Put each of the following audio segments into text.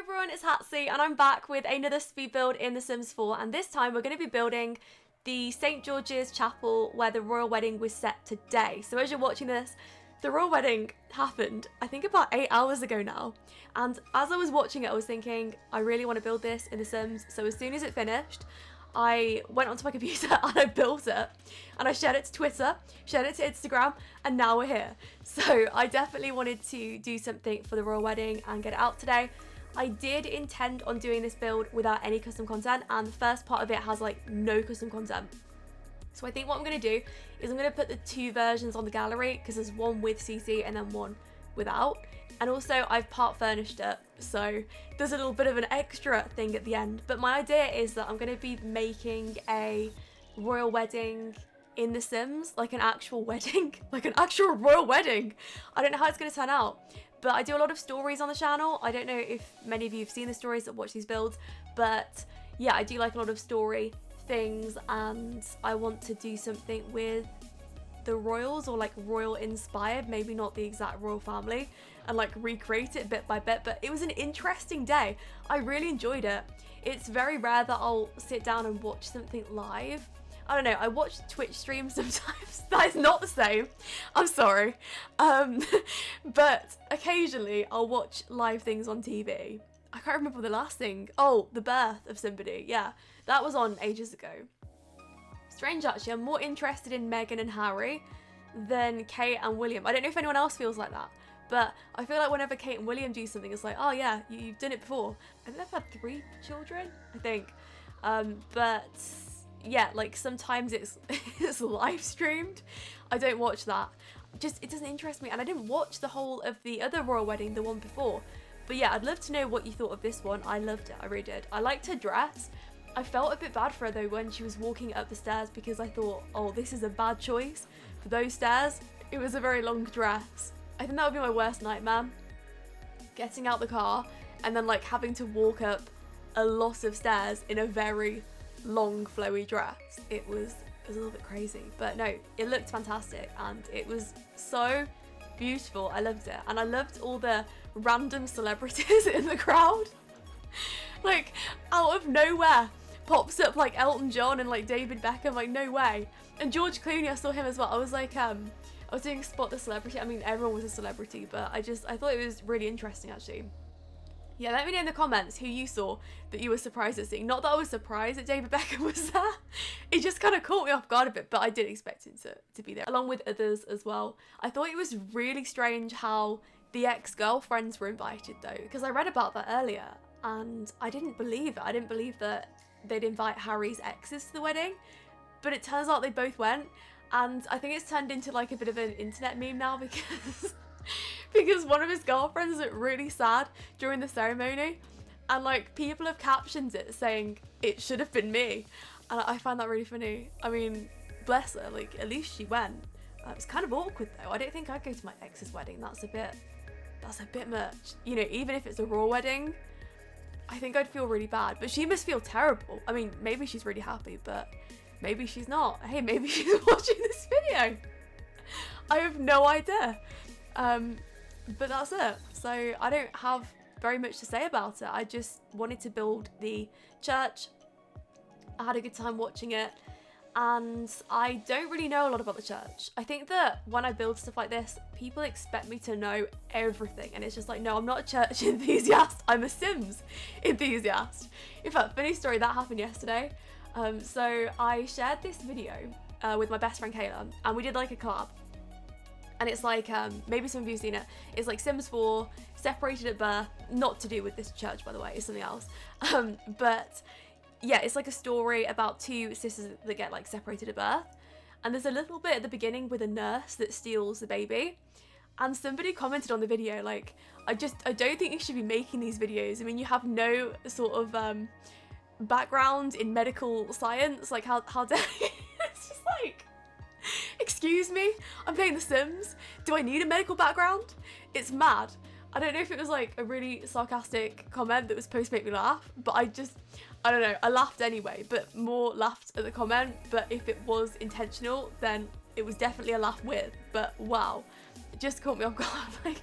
everyone, it's Hatsy and I'm back with another speed build in The Sims 4, and this time we're going to be building the St. George's Chapel where the royal wedding was set today. So as you're watching this, the royal wedding happened I think about 8 hours ago now, and as I was watching it I was thinking I really want to build this in The Sims. So as soon as it finished, I went onto my computer and I built it and I shared it to Twitter, shared it to Instagram, and now we're here. So I definitely wanted to do something for the royal wedding and get it out today. I did intend on doing this build without any custom content, and the first part of it has like no custom content. So I think what I'm going to do is I'm going to put the two versions on the gallery because there's one with CC and then one without. And also I've part furnished it, so there's a little bit of an extra thing at the end. But my idea is that I'm going to be making a royal wedding in The Sims, like an actual wedding, like an actual royal wedding. I don't know how it's going to turn out, but I do a lot of stories on the channel. I don't know if many of you have seen the stories that watch these builds, but yeah, I do like a lot of story things, and I want to do something with the royals, or like royal inspired, maybe not the exact royal family, and like recreate it bit by bit. But it was an interesting day. I really enjoyed it. It's very rare that I'll sit down and watch something live. I don't know, I watch Twitch streams sometimes. That is not the same, I'm sorry. But occasionally I'll watch live things on TV. I can't remember the last thing. Oh, the birth of somebody. Yeah, that was on ages ago. Strange actually, I'm more interested in Meghan and Harry than Kate and William. I don't know if anyone else feels like that, but I feel like whenever Kate and William do something, it's like, oh yeah, you've done it before. I think they've had 3 children, I think. But yeah, like sometimes it's live streamed. I don't watch that. Just, it doesn't interest me, and I didn't watch the whole of the other royal wedding, the one before. But yeah, I'd love to know what you thought of this one. I loved it, I really did. I liked her dress. I felt a bit bad for her though when she was walking up the stairs, because I thought, oh, this is a bad choice for those stairs. It was a very long dress. I think that would be my worst nightmare. Getting out the car and then like having to walk up a lot of stairs in a very long flowy dress. It was a little bit crazy, but no, it looked fantastic and it was so beautiful. I loved it, and I loved all the random celebrities in the crowd. Like out of nowhere pops up like Elton John and like David Beckham, like no way. And George Clooney, I saw him as well. I was like I was doing Spot the Celebrity. I mean, everyone was a celebrity, but I thought it was really interesting actually. Yeah, let me know in the comments who you saw that you were surprised at seeing. Not that I was surprised that David Beckham was there. It just kind of caught me off guard a bit, but I did expect him to be there, along with others as well. I thought it was really strange how the ex-girlfriends were invited though, because I read about that earlier and I didn't believe it. I didn't believe that they'd invite Harry's exes to the wedding, but it turns out they both went, and I think it's turned into like a bit of an internet meme now because because one of his girlfriends looked really sad during the ceremony, and like people have captioned it saying it should have been me, and I find that really funny. I mean, bless her, like at least she went. It was kind of awkward though. I don't think I'd go to my ex's wedding. That's a bit much, you know. Even if it's a royal wedding, I think I'd feel really bad, but she must feel terrible. I mean, maybe she's really happy, but maybe she's not. Hey, maybe she's watching this video. I have no idea. But that's it. So I don't have very much to say about it. I just wanted to build the church. I had a good time watching it, and I don't really know a lot about the church. I think that when I build stuff like this, people expect me to know everything, and it's just like, no, I'm not a church enthusiast, I'm a Sims enthusiast. In fact, funny story, that happened yesterday. So I shared this video with my best friend Kayla, and we did like a collab. And it's like, maybe some of you have seen it, it's like Sims 4, separated at birth, not to do with this church by the way, it's something else. But yeah, it's like a story about 2 sisters that get like separated at birth. And there's a little bit at the beginning with a nurse that steals the baby. And somebody commented on the video like, I don't think you should be making these videos. I mean, you have no sort of background in medical science, like how dare you? It's just like, excuse me, I'm playing The Sims. Do I need a medical background? It's mad. I don't know if it was like a really sarcastic comment that was supposed to make me laugh, but I don't know, I laughed anyway, but more laughed at the comment. But if it was intentional, then it was definitely a laugh with. But wow, it just caught me off guard. Like,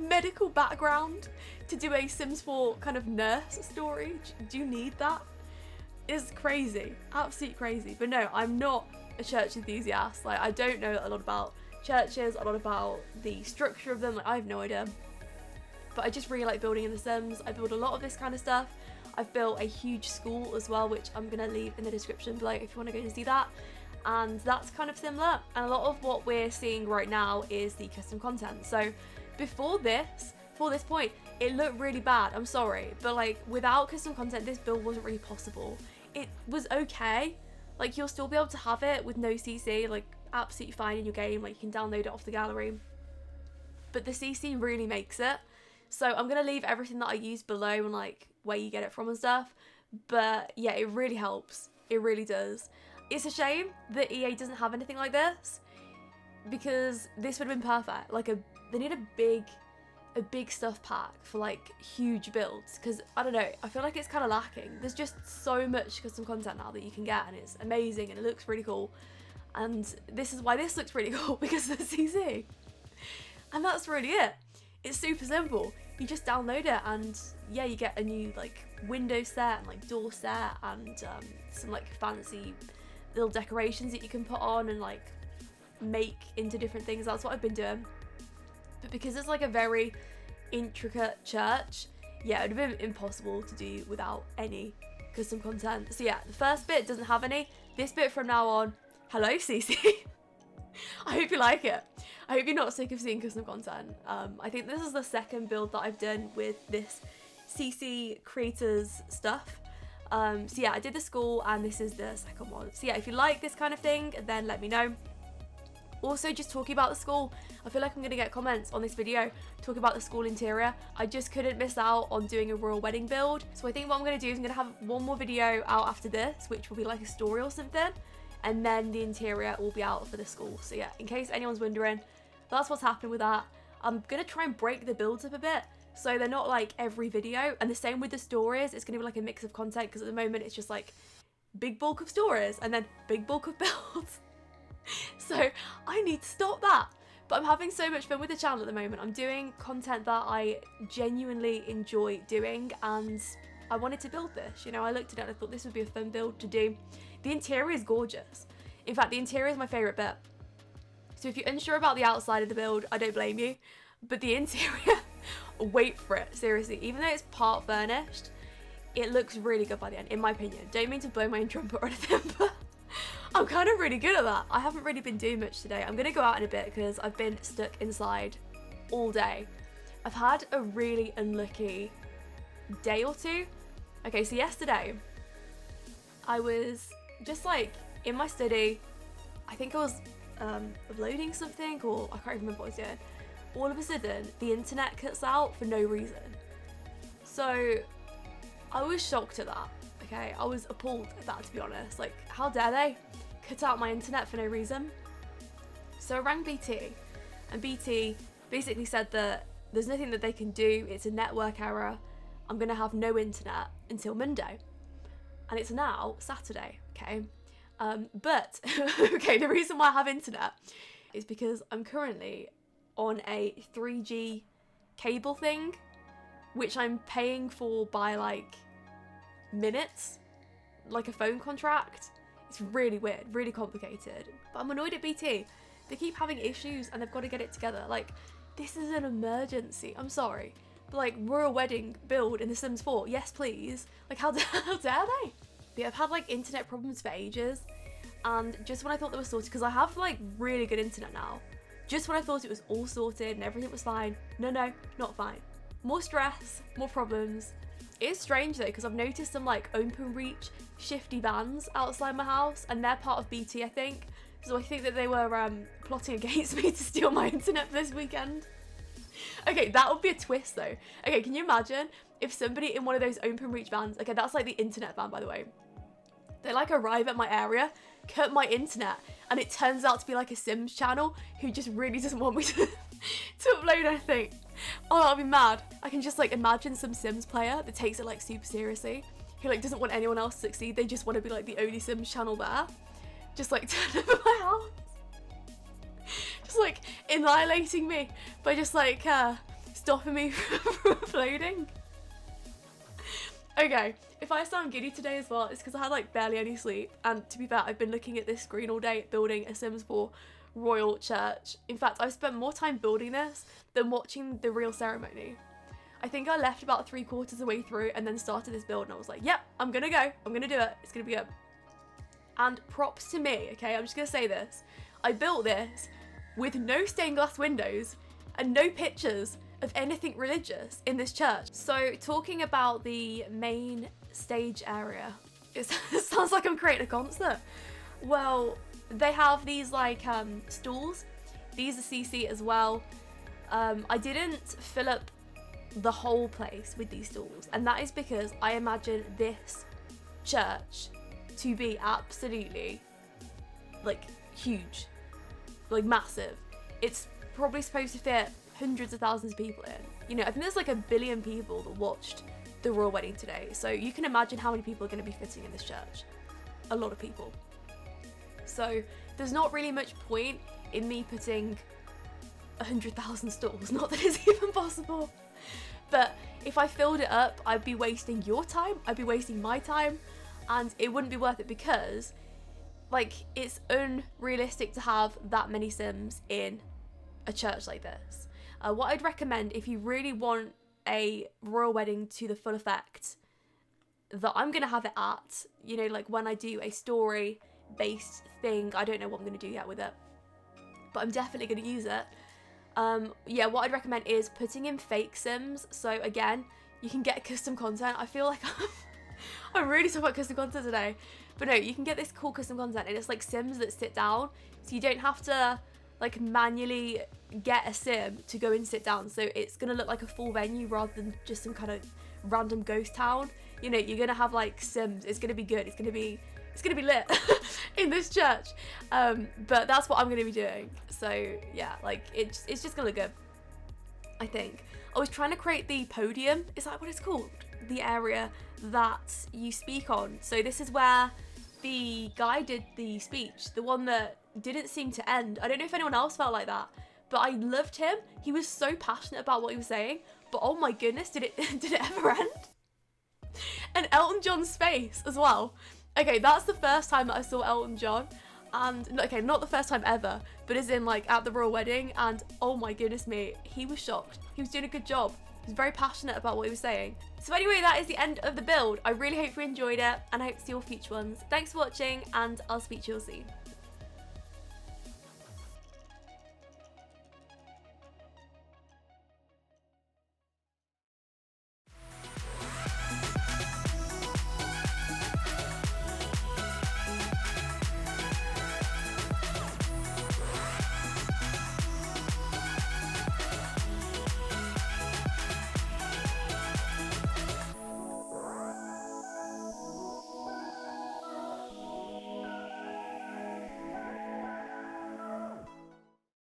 medical background to do a Sims 4 kind of nurse story? Do you need that? It's crazy, absolutely crazy. But no, I'm not a church enthusiast. Like, I don't know a lot about churches, a lot about the structure of them. Like, I have no idea. But I just really like building in The Sims. I build a lot of this kind of stuff. I've built a huge school as well, which I'm gonna leave in the description below if you want to go and see that. And that's kind of similar. And a lot of what we're seeing right now is the custom content. So before this point, it looked really bad. I'm sorry, but like without custom content, this build wasn't really possible. It was okay. Like, you'll still be able to have it with no CC, like absolutely fine in your game. Like, you can download it off the gallery. But the CC really makes it. So I'm gonna leave everything that I use below and like where you get it from and stuff. But yeah, it really helps. It really does. It's a shame that EA doesn't have anything like this, because this would have been perfect. Like they need a big stuff pack for like huge builds, because I don't know, I feel like it's kind of lacking. There's just so much custom content now that you can get, and it's amazing and it looks really cool. And this is why this looks really cool, because of the CC. And that's really it. It's super simple. You just download it and yeah, you get a new like window set and like door set and some like fancy little decorations that you can put on and like make into different things. That's what I've been doing. But because it's like a very intricate church, yeah, it would have been impossible to do without any custom content. So yeah, the first bit doesn't have any. This bit from now on, hello CC. I hope you like it. I hope you're not sick of seeing custom content. I think this is the second build that I've done with this CC creators stuff. So yeah, I did the school and this is the second one. So yeah, if you like this kind of thing, then let me know. Also, just talking about the school, I feel like I'm going to get comments on this video talking about the school interior. I just couldn't miss out on doing a royal wedding build. So I think what I'm going to do is I'm going to have one more video out after this, which will be like a story or something. And then the interior will be out for the school. So yeah, in case anyone's wondering, that's what's happening with that. I'm going to try and break the builds up a bit, so they're not like every video. And the same with the stories, it's going to be like a mix of content, because at the moment it's just like big bulk of stories and then big bulk of builds. So I need to stop that. But I'm having so much fun with the channel at the moment. I'm doing content that I genuinely enjoy doing, and I wanted to build this. You know, I looked at it and I thought this would be a fun build to do. The interior is gorgeous. In fact, the interior is my favourite bit. So if you're unsure about the outside of the build, I don't blame you. But the interior, wait for it, seriously. Even though it's part furnished, it looks really good by the end, in my opinion. Don't mean to blow my own trumpet or anything, but I'm kind of really good at that. I haven't really been doing much today. I'm going to go out in a bit because I've been stuck inside all day. I've had a really unlucky day or two. Okay, so yesterday, I was just like in my study. I think I was uploading something, or I can't remember what I was doing. All of a sudden, the internet cuts out for no reason. So I was shocked at that. Okay, I was appalled at that, to be honest. Like, how dare they cut out my internet for no reason? So I rang BT, and BT basically said that there's nothing that they can do. It's a network error. I'm gonna have no internet until Monday, and it's now Saturday. Okay, but okay, the reason why I have internet is because I'm currently on a 3G cable thing, which I'm paying for by like minutes, like a phone contract. It's really weird, really complicated, but I'm annoyed at BT. They keep having issues and they've got to get it together. Like, this is an emergency. I'm sorry, but like, royal wedding build in The Sims 4, yes please. Like, how dare they? But yeah, I've had like internet problems for ages, and just when I thought they were sorted, because I have like really good internet now, just when I thought it was all sorted and everything was fine, no, not fine. More stress, more problems. It is strange though, because I've noticed some like open reach shifty vans outside my house, and they're part of BT, I think. So I think that they were plotting against me to steal my internet for this weekend. Okay, that would be a twist though. Okay, can you imagine if somebody in one of those open reach vans, okay, that's like the internet van, by the way, they like arrive at my area, cut my internet, and it turns out to be like a Sims channel who just really doesn't want me to upload anything. Oh, I'll be mad. I can just like imagine some Sims player that takes it like super seriously, who like doesn't want anyone else to succeed. They just want to be like the only Sims channel there. Just like turn over my house. Just like annihilating me by just like stopping me from uploading. Okay, if I sound giddy today as well, it's because I had like barely any sleep, and to be fair, I've been looking at this screen all day building a Sims 4 royal church. In fact, I've spent more time building this than watching the real ceremony. I think I left about 3/4 of the way through and then started this build, and I was like, yep, I'm gonna go, I'm gonna do it, it's gonna be good. And props to me, okay, I'm just gonna say this. I built this with no stained glass windows and no pictures of anything religious in this church. So talking about the main stage area, it sounds like I'm creating a concert. Well, they have these like stalls. These are CC as well. I didn't fill up the whole place with these stalls, and that is because I imagine this church to be absolutely like huge, like massive. It's probably supposed to fit hundreds of thousands of people in. You know, I think there's like 1 billion people that watched the royal wedding today, so you can imagine how many people are going to be fitting in this church. A lot of people. So there's not really much point in me putting 100,000 stalls, not that it's even possible. But if I filled it up, I'd be wasting your time, I'd be wasting my time, and it wouldn't be worth it because like it's unrealistic to have that many Sims in a church like this. What I'd recommend if you really want a royal wedding to the full effect that I'm gonna have it at, you know, like when I do a story based thing, I don't know what I'm gonna do yet with it, but I'm definitely gonna use it. Yeah, what I'd recommend is putting in fake Sims. So again, you can get custom content. I feel like I'm really talking about custom content today, but no, you can get this cool custom content, and it's like Sims that sit down, so you don't have to like manually get a Sim to go and sit down. So it's gonna look like a full venue rather than just some kind of random ghost town. You know, you're gonna have like Sims. It's gonna be good. It's gonna be lit in this church. But that's what I'm gonna be doing. So yeah, like it's just gonna look good, I think. I was trying to create the podium. Is that what it's called? The area that you speak on. So this is where the guy did the speech, the one that didn't seem to end. I don't know if anyone else felt like that, but I loved him. He was so passionate about what he was saying, but oh my goodness, did it ever end? And Elton John's face as well. Okay, that's the first time that I saw Elton John, and okay, not the first time ever, but as in like at the royal wedding, and oh my goodness me, he was shocked. He was doing a good job. He was very passionate about what he was saying. So anyway, that is the end of the build. I really hope you enjoyed it, and I hope to see your future ones. Thanks for watching, and I'll speak to you all soon.